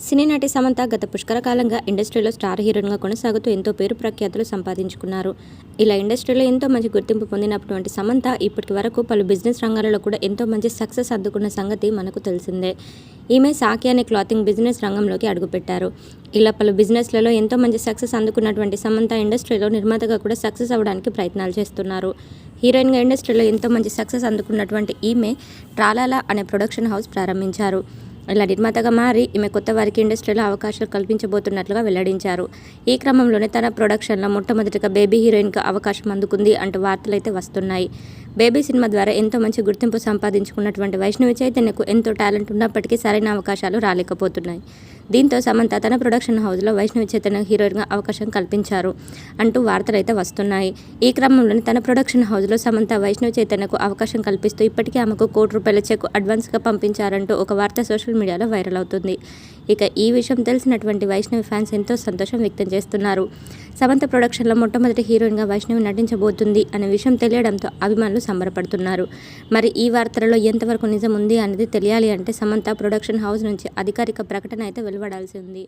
సినీ నటి సమంత గత పుష్కర కాలంగా ఇండస్ట్రీలో స్టార్ హీరోయిన్గా కొనసాగుతూ ఎంతో పేరు ప్రఖ్యాతులు సంపాదించుకున్నారు. ఇలా ఇండస్ట్రీలో ఎంతో మంచి గుర్తింపు పొందినటువంటి సమంత ఇప్పటి వరకు పలు బిజినెస్ రంగాలలో కూడా ఎంతో మంచి సక్సెస్ అందుకున్న సంగతి మనకు తెలిసిందే. ఈమె సాకి అనే క్లాతింగ్ బిజినెస్ రంగంలోకి అడుగుపెట్టారు. ఇలా పలు బిజినెస్లలో ఎంతో మంచి సక్సెస్ అందుకున్నటువంటి సమంత ఇండస్ట్రీలో నిర్మాతగా కూడా సక్సెస్ అవ్వడానికి ప్రయత్నాలు చేస్తున్నారు. హీరోయిన్గా ఇండస్ట్రీలో ఎంతో మంచి సక్సెస్ అందుకున్నటువంటి ఈమె ట్రాలాలా అనే ప్రొడక్షన్ హౌస్ ప్రారంభించారు. ఇలా నిర్మాతగా మారి ఈమె కొత్త వారికి ఇండస్ట్రీలో అవకాశాలు కల్పించబోతున్నట్లుగా వెల్లడించారు. ఈ క్రమంలోనే తన ప్రొడక్షన్లో మొట్టమొదటిగా బేబీ హీరోయిన్గా అవకాశం అందుకుంది అంటూ వార్తలైతే వస్తున్నాయి. బేబీ సినిమా ద్వారా ఎంతో మంచి గుర్తింపు సంపాదించుకున్నటువంటి వైష్ణవి చైతన్యకు ఎంతో టాలెంట్ ఉన్నప్పటికీ సరైన అవకాశాలు రాలేకపోతున్నాయి. దీంతో సమంత తన ప్రొడక్షన్ హౌస్లో వైష్ణవి చైతన్య హీరోయిన్గా అవకాశం కల్పించారు అంటూ వార్తలైతే వస్తున్నాయి. ఈ క్రమంలోనే తన ప్రొడక్షన్ హౌస్లో సమంత వైష్ణవి చైతన్యకు అవకాశం కల్పిస్తూ ఇప్పటికే ఆమెకు ₹1,00,00,000 చెక్ అడ్వాన్స్గా పంపించారంటూ ఒక వార్త సోషల్ మీడియాలో వైరల్ అవుతుంది. ఇక ఈ విషయం తెలిసినటువంటి వైష్ణవి ఫ్యాన్స్ ఎంతో సంతోషం వ్యక్తం చేస్తున్నారు. సమంత ప్రొడక్షన్లో మొట్టమొదటి హీరోయిన్గా వైష్ణవి నటించబోతుంది అనే విషయం తెలియడంతో అభిమానులు సంబరపడుతున్నారు. మరి ఈ వార్తలలో ఎంతవరకు నిజం ఉంది అనేది తెలియాలి అంటే సమంత ప్రొడక్షన్ హౌస్ నుంచి అధికారిక ప్రకటన అయితే వెలువడాల్సి ఉంది.